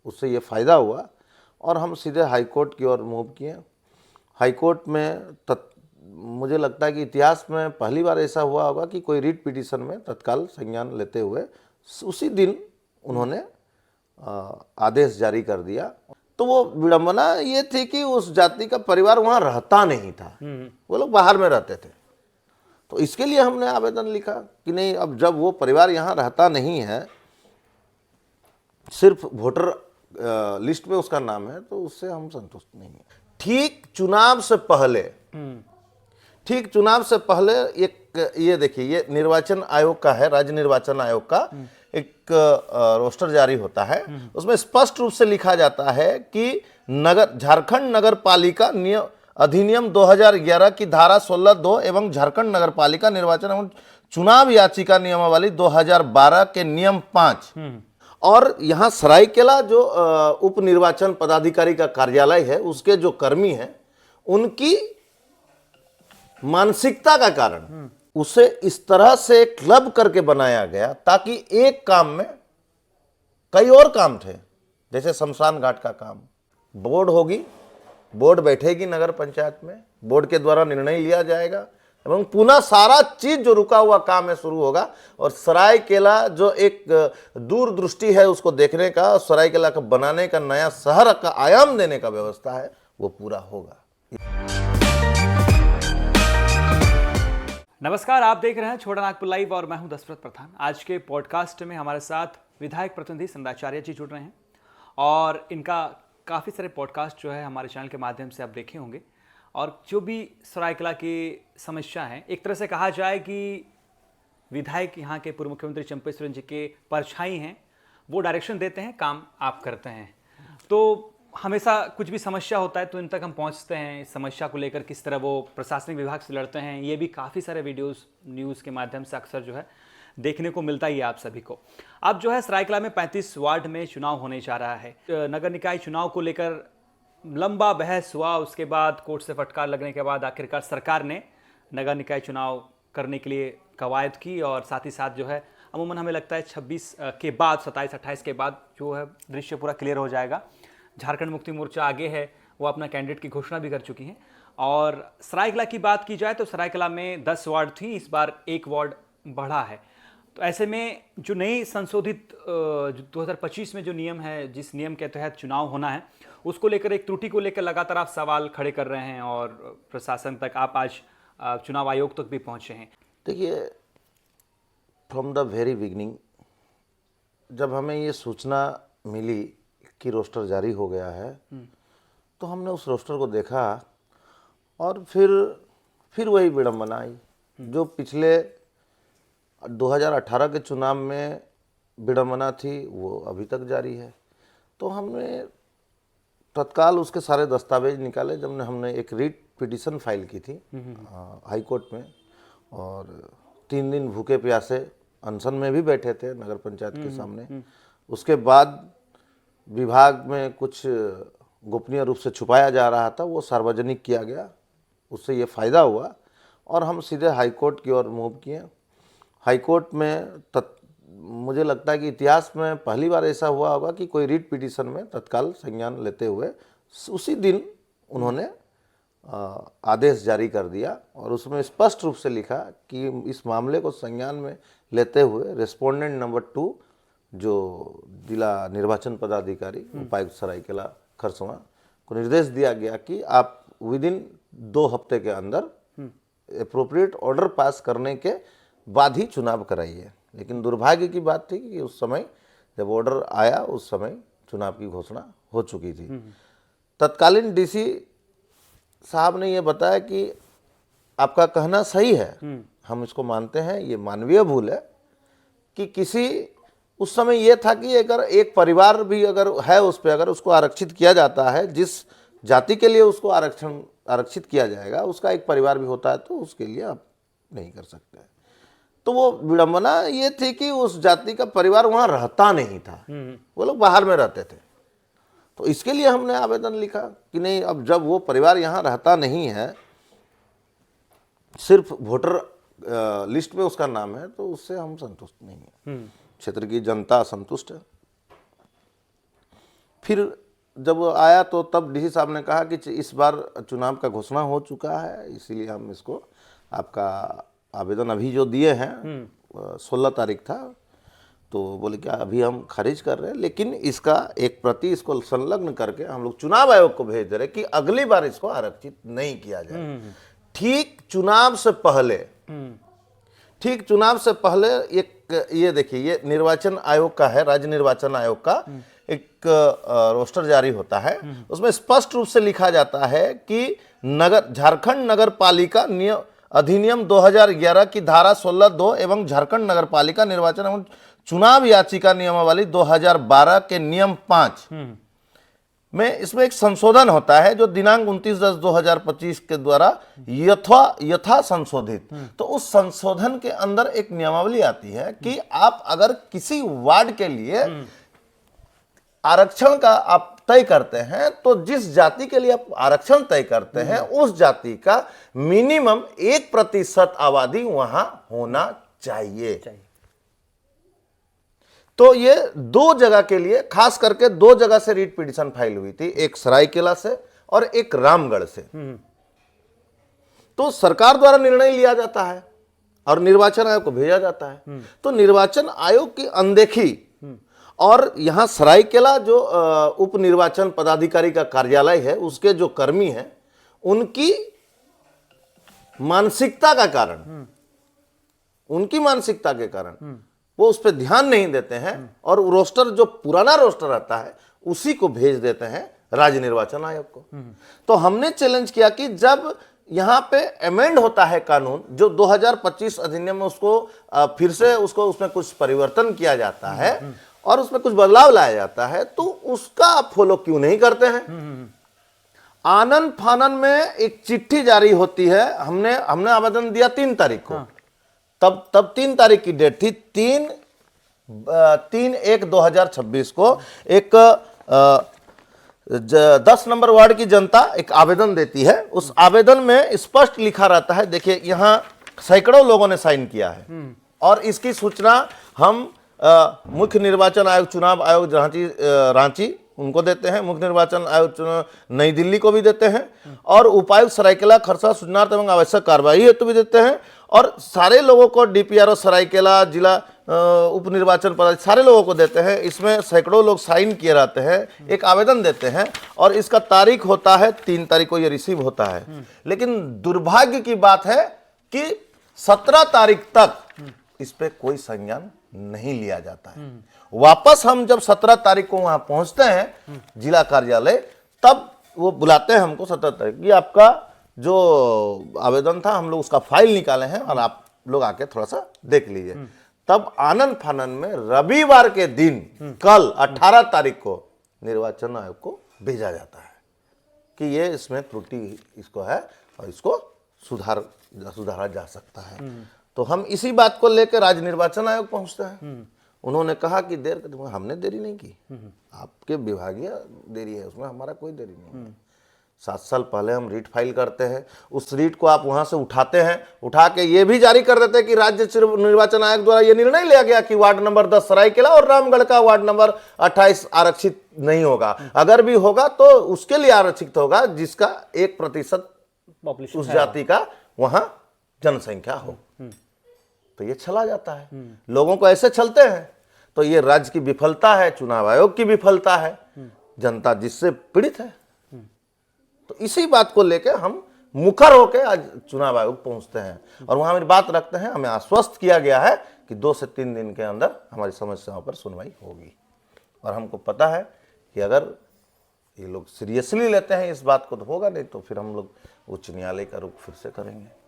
उससे ये फ़ायदा हुआ और हम सीधे हाई कोर्ट की ओर मूव किए। हाई कोर्ट में मुझे लगता है कि इतिहास में पहली बार ऐसा हुआ होगा कि कोई रिट पिटीशन में तत्काल संज्ञान लेते हुए उसी दिन उन्होंने आदेश जारी कर दिया। तो वो विडंबना ये थी कि उस जाति का परिवार वहाँ रहता नहीं था, वो लोग बाहर में रहते थे। तो इसके लिए हमने आवेदन लिखा कि नहीं, अब जब वो परिवार यहाँ रहता नहीं है, सिर्फ वोटर लिस्ट में उसका नाम है, तो उससे हम संतुष्ट नहीं है। ठीक चुनाव से पहले एक ये देखिए, ये निर्वाचन आयोग का है, राज्य निर्वाचन आयोग का एक रोस्टर जारी होता है। उसमें स्पष्ट रूप से लिखा जाता है कि झारखंड नगर पालिका अधिनियम 2011 की धारा 16(2) एवं झारखंड नगर पालिका निर्वाचन एवं चुनाव याचिका नियमावली 2012 के नियम 5 और यहाँ सरायकेला जो उप निर्वाचन पदाधिकारी का कार्यालय है, उसके जो कर्मी हैं, उनकी मानसिकता का कारण उसे इस तरह से क्लब करके बनाया गया ताकि एक काम में कई और काम थे। जैसे शमशान घाट का काम, बोर्ड होगी, बोर्ड बैठेगी नगर पंचायत में, बोर्ड के द्वारा निर्णय लिया जाएगा एवं पुनः सारा चीज जो रुका हुआ काम है शुरू होगा। और सरायकेला जो एक दूरदृष्टि है उसको देखने का, सरायकेला को बनाने का, नया शहर का आयाम देने का व्यवस्था है, वो पूरा होगा। नमस्कार, आप देख रहे हैं छोटा नागपुर लाइव और मैं हूं दशरथ प्रधान। आज के पॉडकास्ट में हमारे साथ विधायक प्रतिनिधि संदाचार्य जी जुड़ रहे हैं और इनका काफ़ी सारे पॉडकास्ट जो है हमारे चैनल के माध्यम से आप देखे होंगे। और जो भी सरायकेला की समस्या है, एक तरह से कहा जाए कि विधायक यहाँ के पूर्व मुख्यमंत्री चंपई सोरेन जी के परछाई हैं, वो डायरेक्शन देते हैं, काम आप करते हैं। तो हमेशा कुछ भी समस्या होता है तो इन तक हम पहुंचते हैं, इस समस्या को लेकर किस तरह वो प्रशासनिक विभाग से लड़ते हैं, ये भी काफ़ी सारे वीडियोस न्यूज़ के माध्यम से अक्सर जो है देखने को मिलता ही है आप सभी को। अब जो है सरायकेला में 35 वार्ड में चुनाव होने जा रहा है। नगर निकाय चुनाव को लेकर लंबा बहस हुआ, उसके बाद कोर्ट से फटकार लगने के बाद आखिरकार सरकार ने नगर निकाय चुनाव करने के लिए कवायद की और साथ ही साथ जो है अमूमन हमें लगता है 26 के बाद 27-28 के बाद जो है दृश्य पूरा क्लियर हो जाएगा। झारखंड मुक्ति मोर्चा आगे है, वो अपना कैंडिडेट की घोषणा भी कर चुकी हैं। और सरायकेला की बात की जाए तो सरायकेला में 10 वार्ड थी, इस बार 1 वार्ड बढ़ा है। तो ऐसे में जो नई संशोधित 2025 में जो नियम है, जिस नियम के तहत चुनाव होना है, उसको लेकर एक त्रुटि को लेकर लगातार आप सवाल खड़े कर रहे हैं और प्रशासन तक आप आज चुनाव आयोग तक भी पहुंचे हैं। देखिए, फ्रॉम द वेरी बिगनिंग जब हमें ये सूचना मिली कि रोस्टर जारी हो गया है, तो हमने उस रोस्टर को देखा और फिर वही विडंबना आई जो पिछले 2018 के चुनाव में विडंबना थी, वो अभी तक जारी है। तो हमने तत्काल उसके सारे दस्तावेज निकाले। जब हमने एक रिट पिटीशन फाइल की थी हाई कोर्ट में, और 3 दिन भूखे प्यासे अनशन में भी बैठे थे नगर पंचायत के सामने। उसके बाद विभाग में कुछ गोपनीय रूप से छुपाया जा रहा था, वो सार्वजनिक किया गया, उससे ये फ़ायदा हुआ और हम सीधे हाई कोर्ट की ओर मूव किए। हाई कोर्ट में मुझे लगता है कि इतिहास में पहली बार ऐसा हुआ होगा कि कोई रिट पिटीशन में तत्काल संज्ञान लेते हुए उसी दिन उन्होंने आदेश जारी कर दिया और उसमें स्पष्ट रूप से लिखा कि इस मामले को संज्ञान में लेते हुए रेस्पोंडेंट नंबर 2 जो जिला निर्वाचन पदाधिकारी उपायुक्त सरायकेला खरसवां को निर्देश दिया गया कि आप विदिन 2 हफ्ते के अंदर एप्रोप्रिएट ऑर्डर पास करने के बाद ही चुनाव कराइए। लेकिन दुर्भाग्य की बात थी कि उस समय जब ऑर्डर आया, उस समय चुनाव की घोषणा हो चुकी थी। तत्कालीन डीसी साहब ने ये बताया कि आपका कहना सही है, हम इसको मानते हैं, ये मानवीय भूल है कि किसी उस समय ये था कि अगर एक परिवार भी अगर है उस पर अगर उसको आरक्षित किया जाता है, जिस जाति के लिए उसको आरक्षित किया जाएगा उसका एक परिवार भी होता है, तो उसके लिए आप नहीं कर सकते। तो वो विडंबना ये थी कि उस जाति का परिवार वहाँ रहता नहीं था, वो लोग बाहर में रहते थे। तो इसके लिए हमने आवेदन लिखा कि नहीं, अब जब वो परिवार यहाँ रहता नहीं है, सिर्फ वोटर लिस्ट में उसका नाम है, तो उससे हम संतुष्ट नहीं है। क्षेत्र की जनता असंतुष्ट है फिर जब वो आया तो तब डीसी साहब ने कहा कि इस बार चुनाव का घोषणा हो चुका है, इसीलिए हम इसको आपका आवेदन अभी जो दिए हैं 16 तारीख था, तो बोले क्या अभी हम खारिज कर रहे हैं, लेकिन इसका एक प्रति इसको संलग्न करके हम लोग चुनाव आयोग को भेज दे रहे कि अगली बार इसको आरक्षित नहीं किया जाए। ठीक चुनाव से पहले एक ये देखिए, ये निर्वाचन आयोग का है, राज्य निर्वाचन आयोग का एक रोस्टर जारी होता है। उसमें स्पष्ट रूप से लिखा जाता है कि झारखंड नगर पालिका अधिनियम 2011 की धारा 16(2) एवं झारखंड नगर पालिका निर्वाचन एवं चुनाव याचिका नियमावली 2012 के नियम 5 में इसमें एक संशोधन होता है जो दिनांक 29/10/2025 के द्वारा यथा संशोधित। तो उस संशोधन के अंदर एक नियमावली आती है कि आप अगर किसी वार्ड के लिए आरक्षण का आप तय करते हैं तो जिस जाति के लिए आप आरक्षण तय करते हैं उस जाति का मिनिमम 1% आबादी वहां होना चाहिए। तो ये 2 जगह के लिए, खास करके 2 जगह से रीट पिटीशन फाइल हुई थी, एक सरायकेला से और एक रामगढ़ से। तो सरकार द्वारा निर्णय लिया जाता है और निर्वाचन आयोग को भेजा जाता है। तो निर्वाचन आयोग की अनदेखी और यहां सरायकेला जो उप निर्वाचन पदाधिकारी का कार्यालय है उसके जो कर्मी हैं उनकी मानसिकता के कारण वो उस पर ध्यान नहीं देते हैं और रोस्टर जो पुराना रोस्टर रहता है उसी को भेज देते हैं राज्य निर्वाचन आयोग को। तो हमने चैलेंज किया कि जब यहां पे अमेंड होता है कानून जो 2025 अधिनियम में, उसको फिर से उसमें कुछ परिवर्तन किया जाता है और उसमें कुछ बदलाव लाया जाता है, तो उसका आप फॉलो क्यों नहीं करते हैं? आनन फानन में एक चिट्ठी जारी होती है। हमने आवेदन दिया 3 तारीख को। तब 3 तारीख की डेट थी। 3/1/2026 को एक 10 नंबर वार्ड की जनता एक आवेदन देती है। उस आवेदन में स्पष्ट लिखा रहता है, देखिए यहां सैकड़ों लोगों ने साइन किया है और इसकी सूचना हम मुख्य निर्वाचन आयोग चुनाव आयोग रांची उनको देते हैं, मुख्य निर्वाचन आयोग नई दिल्ली को भी देते हैं और उपायुक्त सरायकेला खरसा सूचनार्थ एवं आवश्यक कार्रवाई हेतु भी देते हैं और सारे लोगों को डीपीआरओ सरायकेला जिला उप निर्वाचन पदाधिकारी सारे लोगों को देते हैं। इसमें सैकड़ों लोग साइन किए रहते हैं, एक आवेदन देते हैं और इसका तारीख होता है 3 तारीख को ये रिसीव होता है। लेकिन दुर्भाग्य की बात है कि 17 तारीख तक इस पे कोई संज्ञान नहीं लिया जाता है। वापस हम जब 17 तारीख को वहां पहुंचते हैं जिला कार्यालय, तब वो बुलाते हैं हमको 17 तारीख, ये आपका जो आवेदन था हम लोग उसका फाइल निकाले हैं और आप लोग आके थोड़ा सा देख लीजिए। तब आनन फानन में रविवार के दिन कल 18 तारीख को निर्वाचन आयोग को भेजा जाता है कि ये इसमें त्रुटि इसको है और इसको सुधारा जा सकता है। तो हम इसी बात को लेकर राज्य निर्वाचन आयोग पहुंचते हैं। उन्होंने कहा कि हमने देरी नहीं की, आपके विभागीय देरी है, उसमें हमारा कोई देरी नहीं है। 7 साल पहले हम रीट फाइल करते हैं, उस रीट को आप वहां से उठाते हैं, उठा के ये भी जारी कर देते हैं कि राज्य निर्वाचन आयोग द्वारा ये निर्णय लिया गया कि वार्ड नंबर 10 सरायकेला और रामगढ़ का वार्ड नंबर 28 आरक्षित नहीं होगा। अगर भी होगा तो उसके लिए आरक्षित होगा जिसका 1% उस जाति का वहां जनसंख्या हो। तो ये चला जाता है, लोगों को ऐसे चलते हैं। तो ये राज्य की विफलता है, चुनाव आयोग की विफलता है, जनता जिससे पीड़ित है। तो इसी बात को लेकर हम मुखर होकर आज चुनाव आयोग पहुंचते हैं और वहां मेरी बात रखते हैं। हमें आश्वस्त किया गया है कि 2 से 3 दिन के अंदर हमारी समस्याओं पर सुनवाई होगी और हमको पता है कि अगर ये लोग सीरियसली लेते हैं इस बात को तो होगा, नहीं तो फिर हम लोग उच्च न्यायालय का रुख फिर से करेंगे।